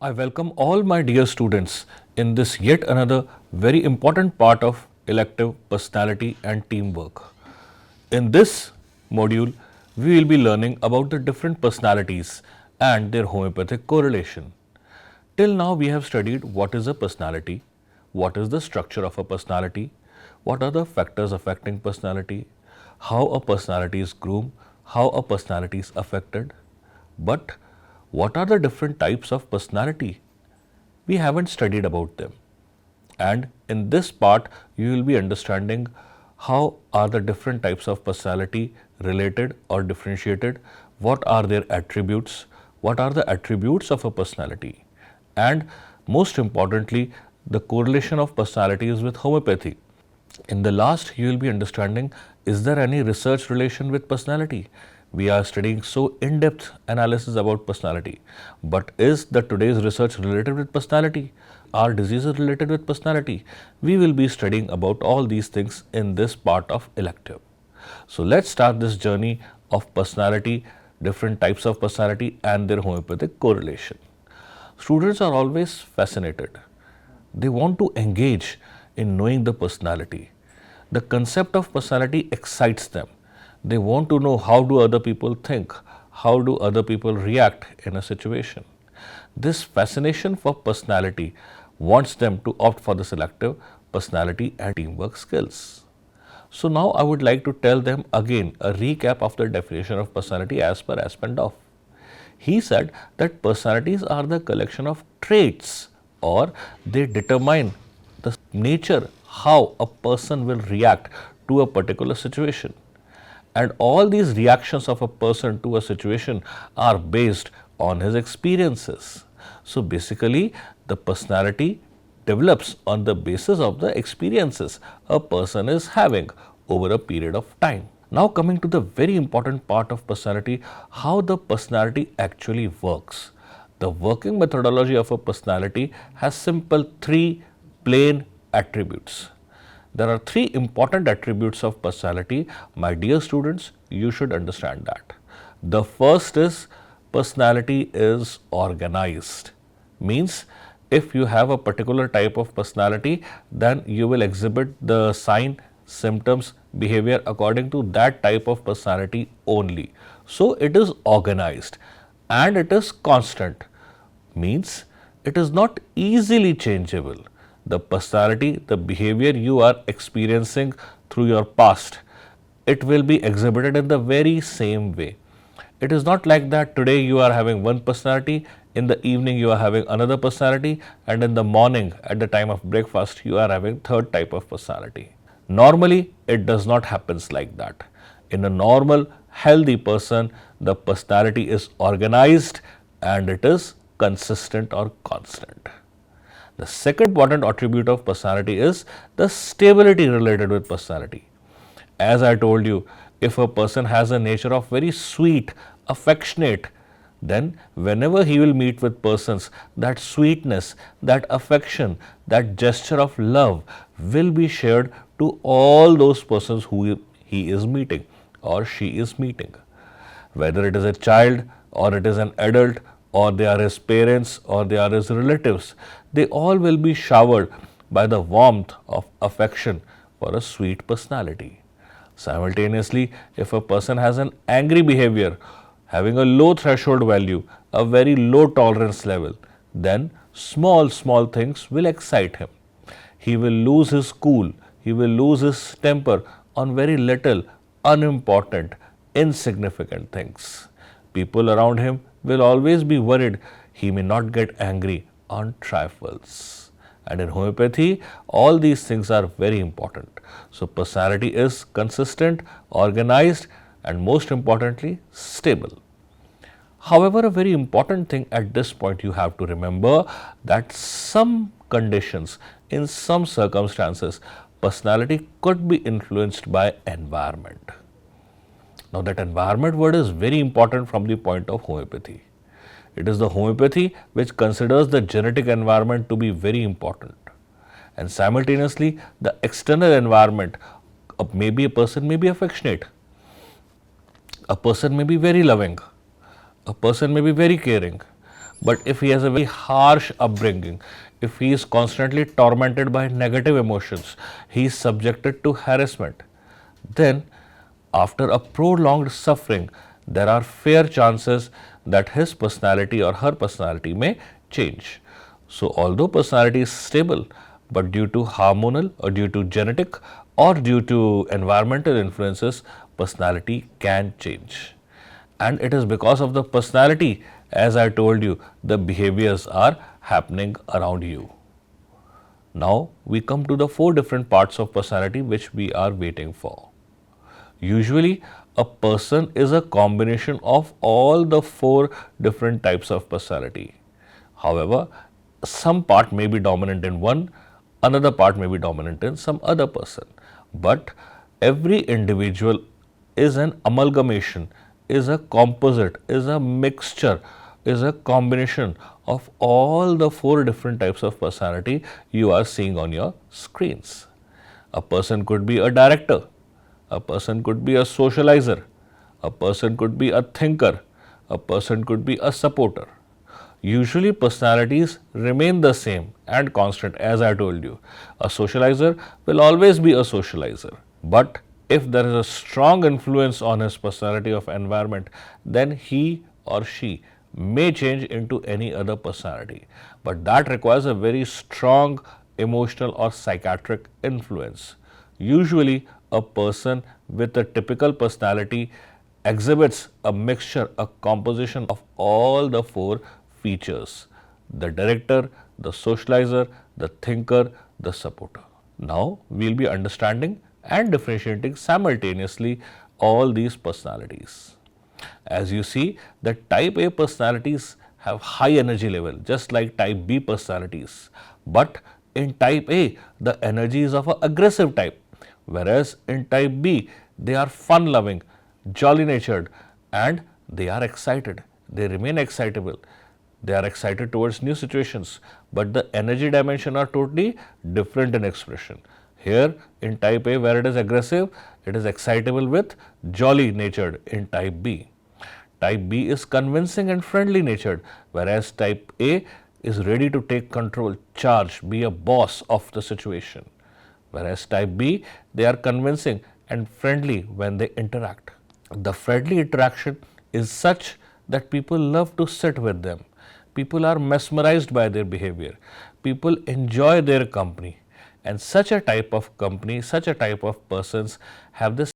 I welcome all my dear students in this yet another very important part of elective personality and teamwork. In this module, we will be learning about the different personalities and their homeopathic correlation. Till now, we have studied what is a personality, what is the structure of a personality, what are the factors affecting personality, how a personality is groomed, how a personality is affected. But what are the different types of personality? We haven't studied about them. And in this part, you will be understanding how are the different types of personality related or differentiated, what are their attributes, what are the attributes of a personality, and most importantly, the correlation of personalities with homeopathy. In the last, you will be understanding, is there any research relation with personality? We are studying so in-depth analysis about personality. But is the today's research related with personality? Are diseases related with personality? We will be studying about all these things in this part of elective. So let's start this journey of personality, different types of personality and their homeopathic correlation. Students are always fascinated. They want to engage in knowing the personality. The concept of personality excites them. They want to know how do other people think, how do other people react in a situation. This fascination for personality wants them to opt for the selective personality and teamwork skills. So now I would like to tell them again a recap of the definition of personality as per Aspendorf. He said that personalities are the collection of traits, or they determine the nature how a person will react to a particular situation. And all these reactions of a person to a situation are based on his experiences. So basically, the personality develops on the basis of the experiences a person is having over a period of time. Now coming to the very important part of personality, how the personality actually works. The working methodology of a personality has simple three plain attributes. There are three important attributes of personality. My dear students, you should understand that. The first is personality is organized. Means if you have a particular type of personality, then you will exhibit the sign, symptoms, behavior according to that type of personality only. So it is organized and it is constant. Means it is not easily changeable. The personality, the behavior you are experiencing through your past, it will be exhibited in the very same way. It is not like that today you are having one personality, in the evening you are having another personality, and in the morning at the time of breakfast you are having third type of personality. Normally, it does not happen like that. In a normal, healthy person, the personality is organized and it is consistent or constant. The second important attribute of personality is the stability related with personality. As I told you, if a person has a nature of very sweet, affectionate, then whenever he will meet with persons, that sweetness, that affection, that gesture of love will be shared to all those persons who he is meeting or she is meeting. Whether it is a child or it is an adult or they are his parents or they are his relatives, they all will be showered by the warmth of affection for a sweet personality. Simultaneously, if a person has an angry behavior, having a low threshold value, a very low tolerance level, then small things will excite him. He will lose his cool, he will lose his temper on very little, unimportant, insignificant things. People around him will always be worried he may not get angry on trifles. And in homeopathy, all these things are very important. So personality is consistent, organized, and most importantly, stable. However, a very important thing at this point you have to remember that some conditions, in some circumstances, personality could be influenced by environment. Now that environment word is very important from the point of homeopathy. It is the homeopathy which considers the genetic environment to be very important. And simultaneously, the external environment, maybe a person may be affectionate, a person may be very loving, a person may be very caring, But if he has a very harsh upbringing, if he is constantly tormented by negative emotions, he is subjected to harassment, then after a prolonged suffering, there are fair chances that his personality or her personality may change. So, although personality is stable, but due to hormonal or due to genetic or due to environmental influences, personality can change. And it is because of the personality, as I told you, the behaviors are happening around you. Now we come to the four different parts of personality which we are waiting for. Usually, a person is a combination of all the four different types of personality. However, some part may be dominant in one, another part may be dominant in some other person. But every individual is an amalgamation, is a composite, is a mixture, is a combination of all the four different types of personality you are seeing on your screens. A person could be a director, a person could be a socializer, a person could be a thinker, a person could be a supporter. Usually personalities remain the same and constant, as I told you. A socializer will always be a socializer. But if there is a strong influence on his personality of environment, then he or she may change into any other personality. But that requires a very strong emotional or psychiatric influence. Usually a person with a typical personality exhibits a mixture, a composition of all the four features: the director, the socializer, the thinker, the supporter. Now we will be understanding and differentiating simultaneously all these personalities. As you see, the type A personalities have high energy level, just like type B personalities. But in type A, the energy is of an aggressive type, whereas in type B, they are fun loving, jolly natured, and they are excited. They remain excitable. They are excited towards new situations, but the energy dimension are totally different in expression. Here in type A, where it is aggressive, it is excitable with jolly natured in type B. Type B is convincing and friendly natured, whereas type A is ready to take control, charge, be a boss of the situation. Whereas type B, they are convincing and friendly when they interact. The friendly interaction is such that people love to sit with them. People are mesmerized by their behavior. People enjoy their company. And such a type of company, such a type of persons have this